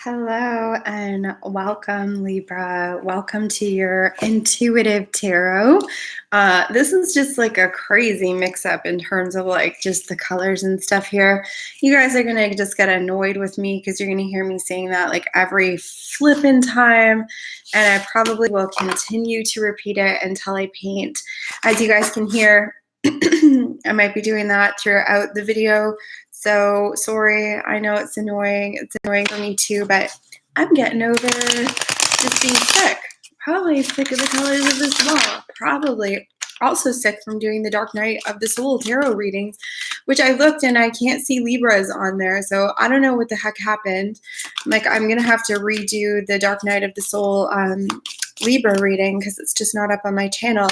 Hello and welcome, Libra. Welcome to your intuitive tarot. This is just like a crazy mix-up in terms of like just the colors and stuff here. You guys are gonna just get annoyed with me because you're gonna hear me saying that like every flippin' time, and I probably will continue to repeat it until I paint. As you guys can hear, I might be doing that throughout the video. So sorry, I know it's annoying. It's annoying for me too, but I'm getting over just being sick. Probably sick of the colors of this wall. Probably also sick from doing the Dark Night of the Soul tarot readings, which I looked and I can't see Libras on there. So I don't know what the heck happened. Like I'm going to have to redo the Dark Night of the Soul Libra reading because it's just not up on my channel.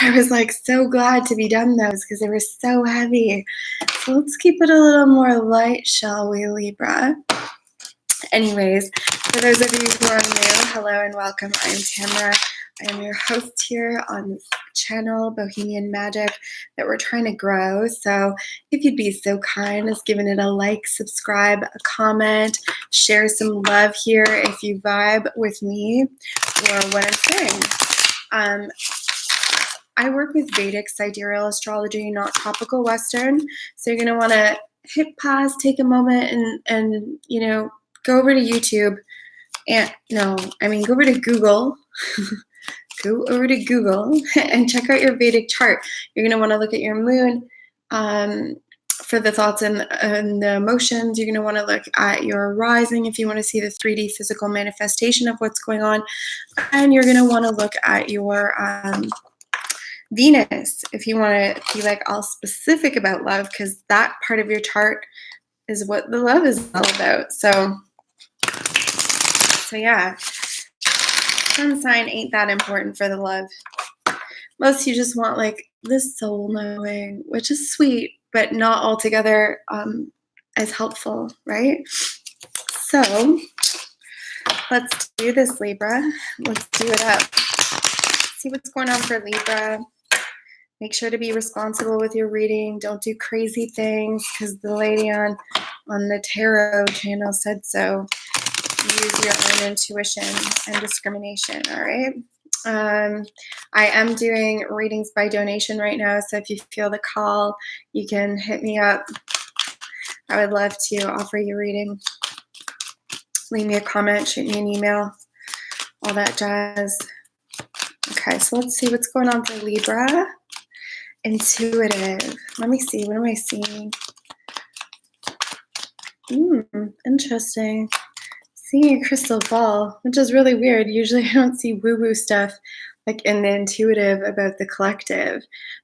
I was like so glad to be done those because they were so heavy. So let's keep it a little more light, shall we, Libra? Anyways, for those of you who are new, hello and welcome. I'm Tamara. I am your host here on this channel, Bohemian Magic, that we're trying to grow. So if you'd be so kind as giving it a like, subscribe, a comment, share some love here if you vibe with me or what I'm saying. I work with Vedic sidereal astrology, not tropical Western. So you're going to want to hit pause, take a moment, and you know, go over to YouTube and go over to Google. Go over to Google and check out your Vedic chart. You're going to want to look at your moon for the thoughts and the emotions. You're going to want to look at your rising if you want to see the 3D physical manifestation of what's going on. And you're going to want to look at your Venus, if you want to be like all specific about love, because that part of your chart is what the love is all about. So yeah, sun sign ain't that important for the love. Most you just want like this soul knowing, which is sweet, but not altogether as helpful, right? So let's do this, Libra. Let's do it up. See what's going on for Libra. Make sure to be responsible with your reading. Don't do crazy things because the lady on the tarot channel said so. Use your own intuition and discrimination, all right? I am doing readings by donation right now, so if you feel the call, you can hit me up. I would love to offer you a reading. Leave me a comment, shoot me an email, all that jazz. Okay, so let's see what's going on for Libra. Intuitive. Let me see. What am I seeing? Interesting. Seeing a crystal ball, which is really weird. Usually I don't see woo-woo stuff like in the intuitive about the collective.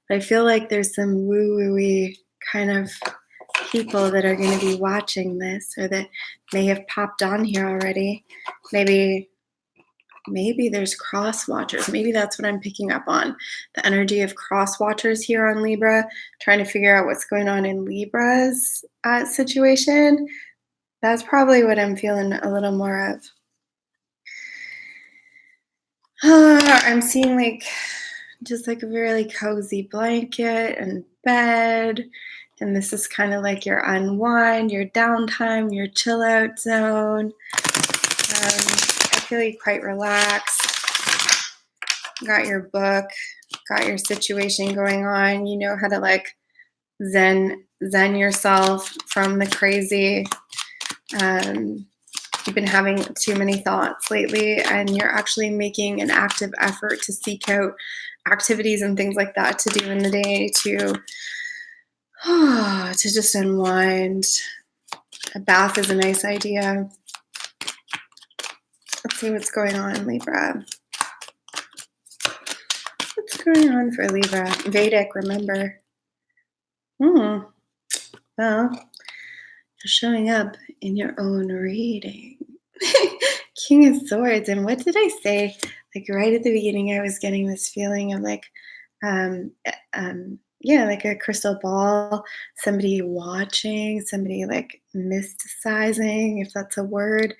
But I feel like there's some woo-woo-y kind of people that are going to be watching this or that may have popped on here already. Maybe there's cross watchers. Maybe that's what I'm picking up on. The energy of cross watchers here on Libra, trying to figure out what's going on in Libra's situation. That's probably what I'm feeling a little more of. I'm seeing like just like a really cozy blanket and bed. And this is kind of like your unwind, your downtime, your chill out zone. I feel like quite relaxed. Got your book, got your situation going on. You know how to like zen yourself from the crazy. You've been having too many thoughts lately, and you're actually making an active effort to seek out activities and things like that to do in the day to just unwind. A bath is a nice idea. Let's see what's going on, Libra. What's going on for Libra? Vedic, remember. Well, you're showing up in your own reading. King of Swords. And what did I say? Like right at the beginning, I was getting this feeling of like, like a crystal ball, somebody watching, somebody like mysticizing, if that's a word.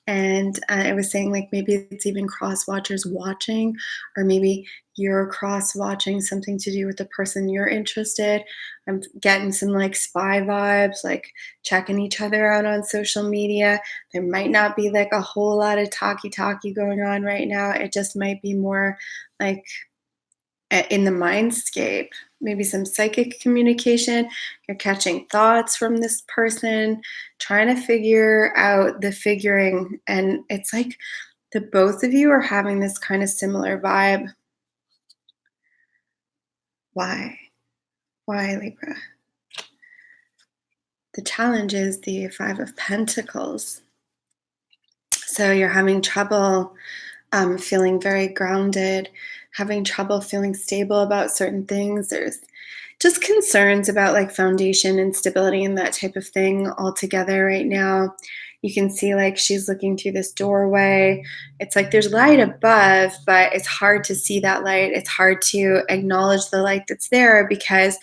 And I was saying, like, maybe it's even cross watchers watching, or maybe you're cross watching something to do with the person you're interested. I'm getting some like spy vibes, like checking each other out on social media. There might not be like a whole lot of talky going on right now. It just might be more like in the mindscape, maybe some psychic communication. You're catching thoughts from this person, trying to figure out the figuring. And it's like the both of you are having this kind of similar vibe. Why? Why, Libra? The challenge is the Five of Pentacles. So you're having trouble feeling very grounded, having trouble feeling stable about certain things. There's just concerns about like foundation and stability and that type of thing altogether right now. You can see like she's looking through this doorway. It's like there's light above, but it's hard to see that light. It's hard to acknowledge the light that's there because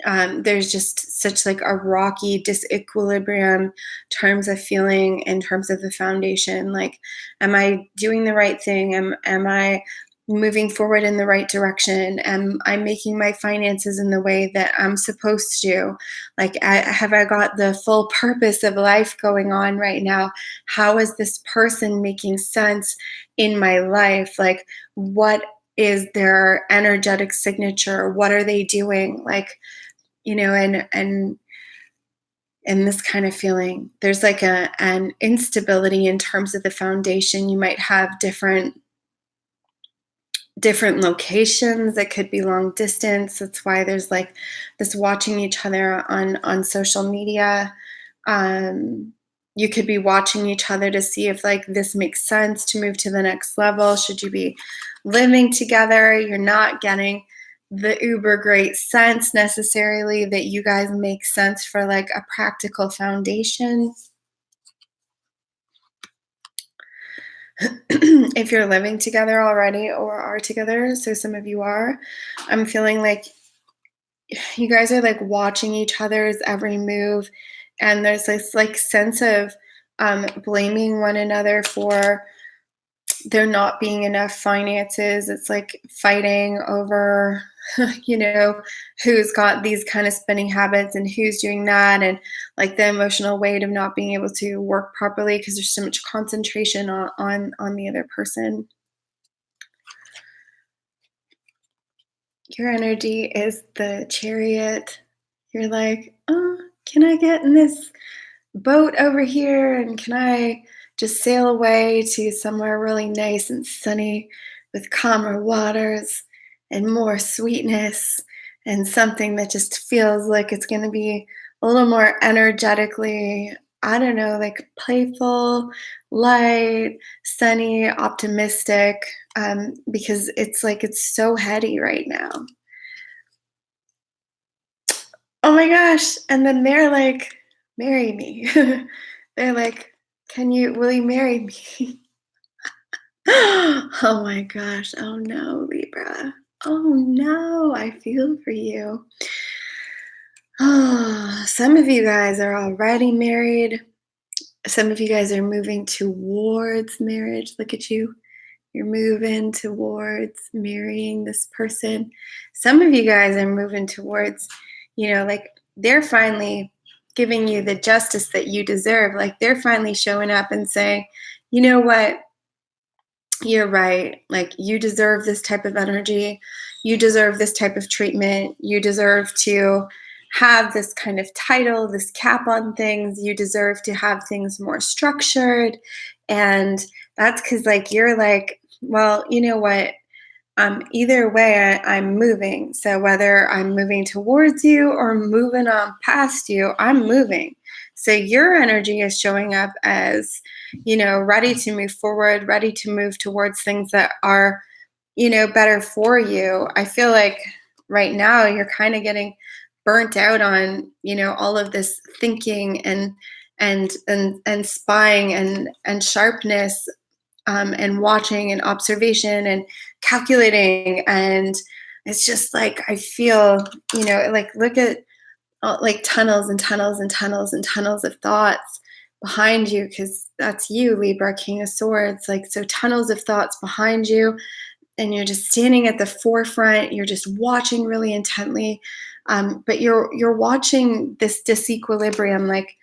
there's just such like a rocky disequilibrium terms of feeling in terms of the foundation. Like, am I doing the right thing? Am I moving forward in the right direction? Am I making my finances in the way that I'm supposed to? Like, have I got the full purpose of life going on right now? How is this person making sense in my life? Like, what is their energetic signature? What are they doing? Like, and this kind of feeling, there's like an instability in terms of the foundation. You might have different locations that could be long distance. That's why there's like this watching each other on social media. You could be watching each other to see if like this makes sense to move to the next level. Should you be living together? You're not getting the uber great sense necessarily that you guys make sense for like a practical foundation. If you're living together already or are together, so some of you are, I'm feeling like you guys are like watching each other's every move, and there's this like sense of blaming one another for there not being enough finances. It's like fighting over, who's got these kind of spending habits and who's doing that, and like the emotional weight of not being able to work properly because there's so much concentration on the other person. Your energy is the Chariot. You're like, oh, can I get in this boat over here, and can I just sail away to somewhere really nice and sunny with calmer waters and more sweetness, and something that just feels like it's going to be a little more energetically, I don't know, like playful, light, sunny, optimistic, because it's like it's so heady right now. Oh my gosh. And then they're like, marry me. They're like, will you marry me? Oh my gosh. Oh no, Libra. Oh no, I feel for you. Oh, some of you guys are already married. Some of you guys are moving towards marriage. Look at you. You're moving towards marrying this person. Some of you guys are moving towards, like they're finally giving you the justice that you deserve. Like they're finally showing up and saying, you know what? You're right. Like you deserve this type of energy. You deserve this type of treatment. You deserve to have this kind of title, this cap on things. You deserve to have things more structured. And that's because like you're like, well, you know what? Either way, I'm moving. So whether I'm moving towards you or moving on past you, I'm moving. So your energy is showing up as, ready to move forward, ready to move towards things that are, better for you. I feel like right now you're kind of getting burnt out on, all of this thinking and spying and sharpness, and watching and observation and calculating. And it's just like I feel, like look at like tunnels and tunnels and tunnels and tunnels of thoughts. behind you, because that's you, Libra, King of Swords. Like, so tunnels of thoughts behind you, and you're just standing at the forefront. You're just watching really intently, but you're watching this disequilibrium. Like,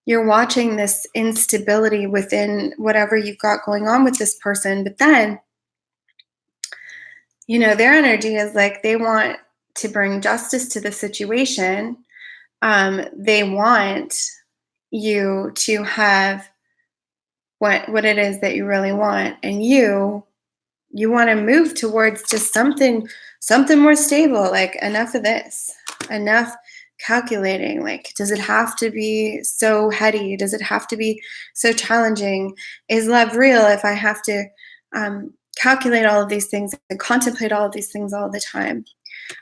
you're watching this instability within whatever you've got going on with this person. But then, their energy is like they want to bring justice to the situation. They want you to have what it is that you really want, and you want to move towards just something more stable. Like, enough of this, enough calculating. Like, does it have to be so heady? Does it have to be so challenging? Is love real if I have to calculate all of these things and contemplate all of these things all the time?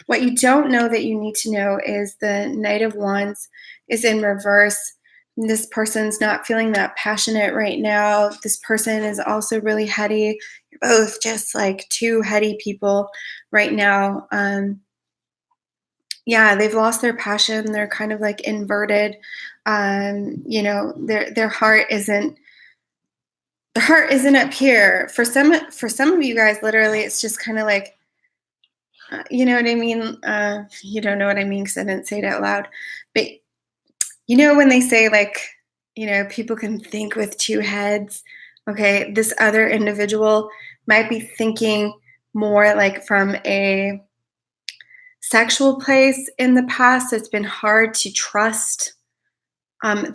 What you don't know that you need to know is the Knight of Wands is in reverse. This person's not feeling that passionate right now. This person is also really heady. You're both just like two heady people right now. Yeah, they've lost their passion. They're kind of like inverted. Their heart isn't up here. For some of you guys, literally, it's just kind of like, you know what I mean? You don't know what I mean because I didn't say it out loud. But when they say, like, people can think with two heads. Okay, this other individual might be thinking more like from a sexual place in the past. It's been hard to trust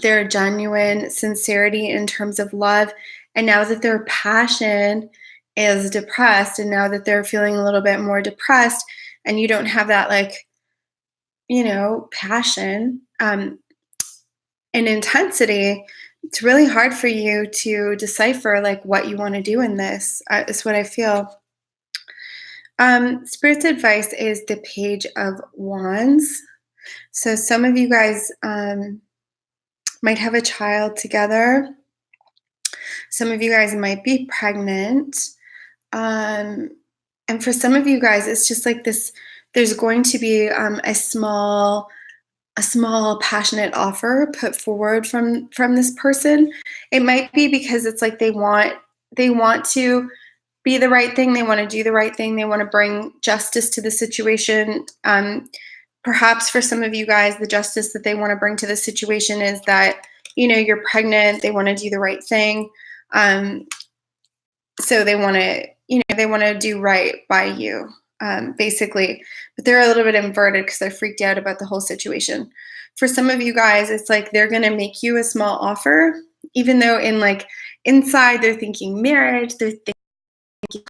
their genuine sincerity in terms of love. And now that their passion is depressed, and now that they're feeling a little bit more depressed, and you don't have that, like, passion and intensity, it's really hard for you to decipher like what you want to do in this. Is what I feel. Spirit's advice is the Page of Wands. So some of you guys might have a child together. Some of you guys might be pregnant. And for some of you guys, it's just like this, there's going to be a small passionate offer put forward from this person. It might be because it's like they want to be the right thing. They want to do the right thing. They want to bring justice to the situation. Perhaps for some of you guys, the justice that they want to bring to the situation is that, you're pregnant. They want to do the right thing. So they want to do right by you, basically. But they're a little bit inverted because they're freaked out about the whole situation. For some of you guys, it's like they're going to make you a small offer, even though inside they're thinking marriage, they're thinking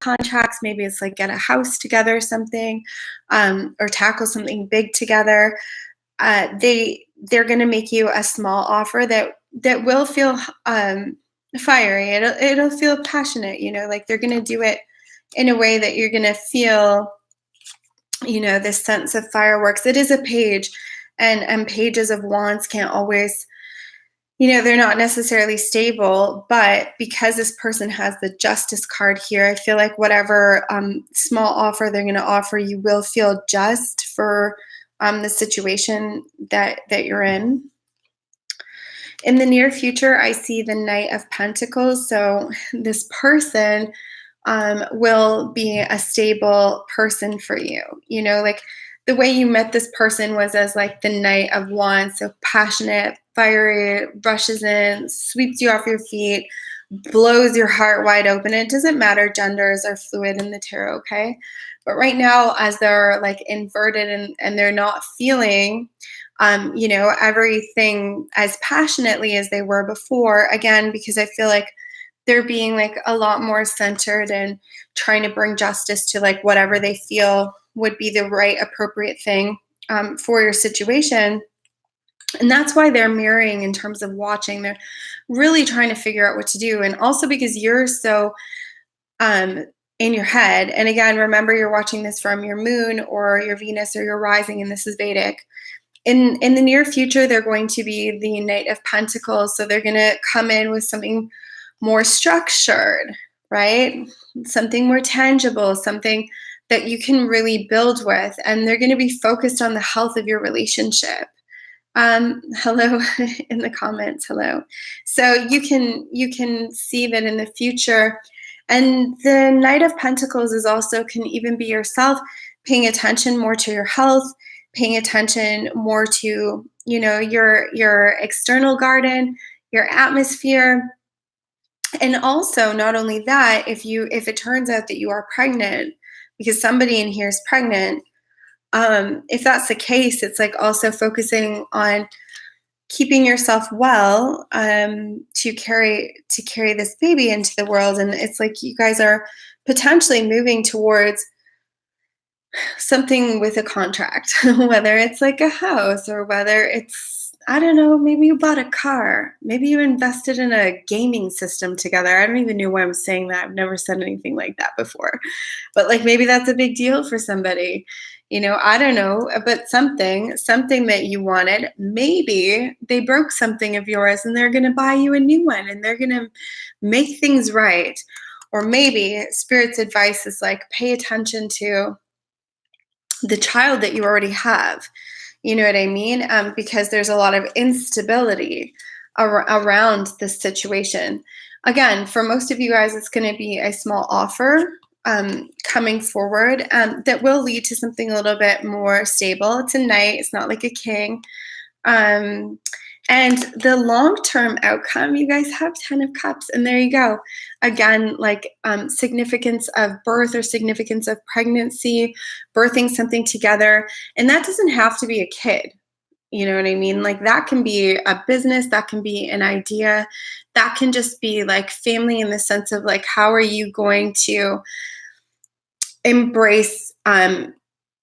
contracts. Maybe it's like get a house together, something, or tackle something big together. They're going to make you a small offer that will feel fiery. It'll feel passionate. Like they're going to do it in a way that you're going to feel, this sense of fireworks. It is a page, and pages of wands can't always, they're not necessarily stable, but because this person has the justice card here, I feel like whatever small offer they're going to offer you will feel just for the situation that you're in. In the near future, I see the Knight of Pentacles. So this person will be a stable person for you. Like the way you met this person was as like the Knight of Wands, so passionate, fiery, rushes in, sweeps you off your feet, blows your heart wide open. It doesn't matter, genders are fluid in the tarot, okay? But right now, as they're like inverted and they're not feeling everything as passionately as they were before, again, because I feel like they're being like a lot more centered and trying to bring justice to like whatever they feel would be the right appropriate thing for your situation. And that's why they're mirroring in terms of watching. They're really trying to figure out what to do. And also because you're so in your head. And again, remember, you're watching this from your moon or your Venus or your rising, and this is Vedic. In the near future, they're going to be the Knight of Pentacles. So they're going to come in with something more structured, right? Something more tangible, something that you can really build with. And they're going to be focused on the health of your relationship. Hello in the comments. Hello. So you can see that in the future, and the Knight of Pentacles is also can even be yourself paying attention more to your health, paying attention more to your external garden, your atmosphere, and also not only that, if it turns out that you are pregnant, because somebody in here is pregnant, if that's the case, it's like also focusing on keeping yourself well, to carry this baby into the world. And it's like you guys are potentially moving towards something with a contract, whether it's like a house or whether it's, I don't know, maybe you bought a car, maybe you invested in a gaming system together. I don't even know why I'm saying that. I've never said anything like that before. But like maybe that's a big deal for somebody. I don't know, but something that you wanted, maybe they broke something of yours and they're going to buy you a new one and they're going to make things right. Or maybe Spirit's advice is like pay attention to the child that you already have. You know what I mean? Because there's a lot of instability around this situation. Again, for most of you guys, it's going to be a small offer coming forward that will lead to something a little bit more stable. It's a knight. It's not like a king. And the long-term outcome, you guys have 10 of Cups, and there you go. Again, like significance of birth or significance of pregnancy, birthing something together. And that doesn't have to be a kid. You know what I mean? Like that can be a business, that can be an idea, that can just be like family in the sense of like, how are you going to embrace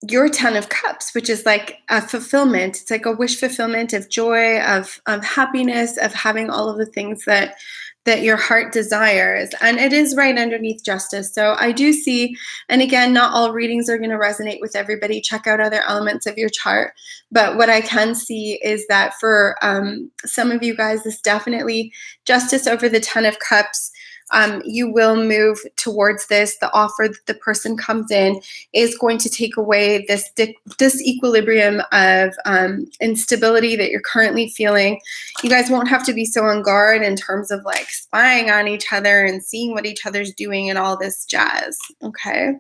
your 10 of Cups, which is like a fulfillment. It's like a wish fulfillment of joy, of happiness, of having all of the things that your heart desires. And it is right underneath Justice. So I do see, and again, not all readings are going to resonate with everybody. Check out other elements of your chart. But what I can see is that for some of you guys, this definitely Justice over the 10 of Cups. You will move towards this. The offer that the person comes in is going to take away this disequilibrium of instability that you're currently feeling. You guys won't have to be so on guard in terms of like spying on each other and seeing what each other's doing and all this jazz. Okay.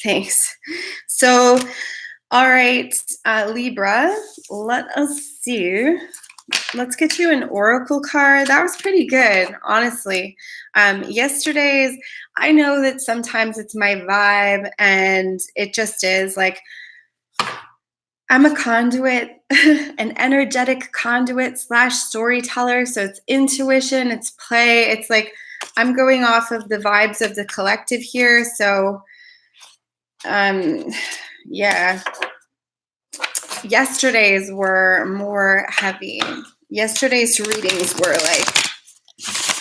Thanks. So, all right, Libra, let us see. Let's get you an oracle card. That was pretty good, honestly. Yesterday's, I know that sometimes it's my vibe, and it just is like I'm a conduit, an energetic conduit / storyteller. So it's intuition, it's play. It's like I'm going off of the vibes of the collective here. So, yeah. Yesterday's were more heavy. Yesterday's readings were like,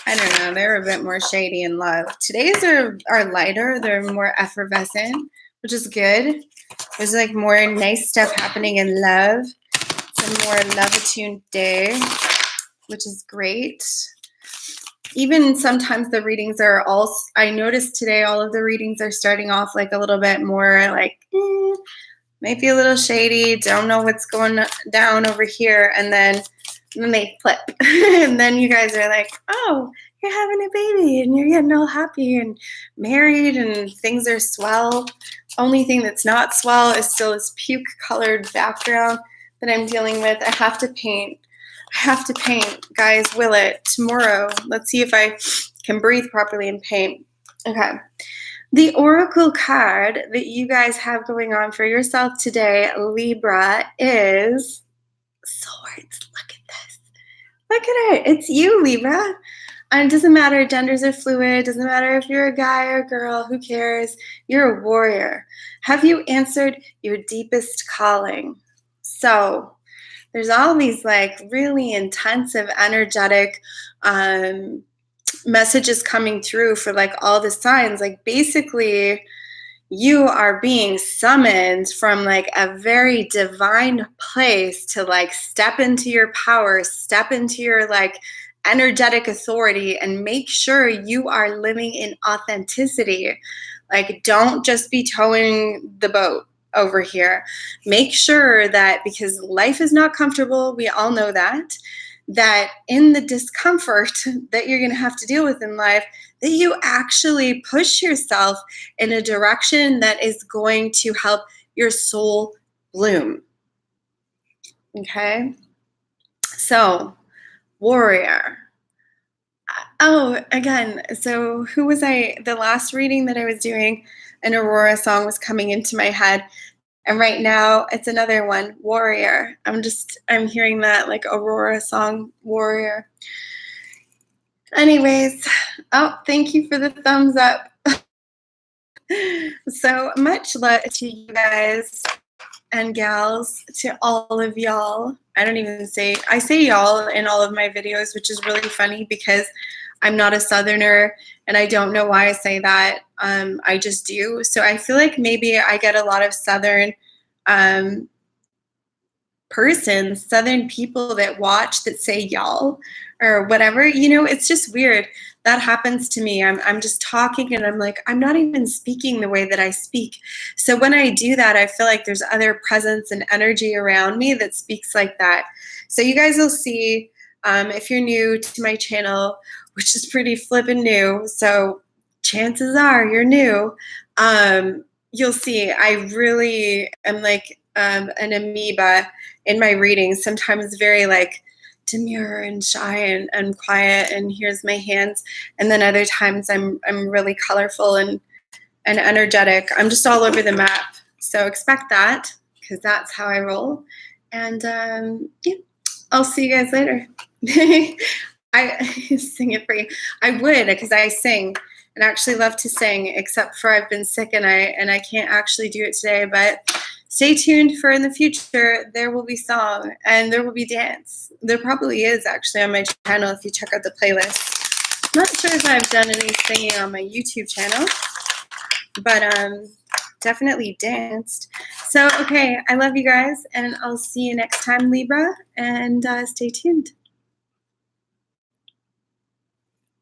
I don't know, they're a bit more shady in love. Today's are lighter. They're more effervescent, which is good. There's like more nice stuff happening in love. It's a more love-attuned day, which is great. Even sometimes the readings are all, I noticed today all of the readings are starting off like a little bit more like, might be a little shady, don't know what's going down over here, and then they flip. And then you guys are like, oh, you're having a baby and you're getting all happy and married and things are swell. Only thing that's not swell is still this puke colored background that I'm dealing with. I have to paint. Guys, will it tomorrow? Let's see if I can breathe properly and paint. Okay. The oracle card that you guys have going on for yourself today, Libra, is Swords. Look at this. Look at it. It's you, Libra. And it doesn't matter. Genders are fluid. Doesn't matter if you're a guy or a girl. Who cares? You're a warrior. Have you answered your deepest calling? So there's all these like really intensive, energetic messages coming through for like all the signs. Like basically you are being summoned from like a very divine place to like step into your power, step into your like energetic authority, and make sure you are living in authenticity. Like don't just be towing the boat. over here. Make sure that, because life is not comfortable, we all know that, that in the discomfort that you're going to have to deal with in life, that you actually push yourself in a direction that is going to help your soul bloom. Okay? So, warrior. Oh, again, so who was I? The last reading that I was doing, an Aurora song was coming into my head. And right now it's another one, warrior. I'm hearing that like Aurora song, warrior. Anyways, oh, thank you for the thumbs up. So much love to you guys and gals, to all of y'all. I say y'all in all of my videos, which is really funny because I'm not a Southerner and I don't know why I say that. I just do. So I feel like maybe I get a lot of Southern Southern people that watch that say y'all or whatever. You know, it's just weird. That happens to me. I'm just talking and I'm like, I'm not even speaking the way that I speak. So when I do that, I feel like there's other presence and energy around me that speaks like that. So you guys will see, if you're new to my channel, which is pretty flippin' new, so chances are you're new, you'll see I really am like an amoeba in my readings, sometimes very like demure and shy and quiet, and here's my hands, and then other times I'm really colorful and energetic. I'm just all over the map, so expect that, because that's how I roll. And yeah, I'll see you guys later. I sing it for you. I would, because I sing and actually love to sing, except for I've been sick and I can't actually do it today. But stay tuned for in the future. There will be song and there will be dance. There probably is actually on my channel if you check out the playlist. Not sure if I've done any singing on my YouTube channel, but definitely danced. So okay, I love you guys, and I'll see you next time, Libra, and stay tuned.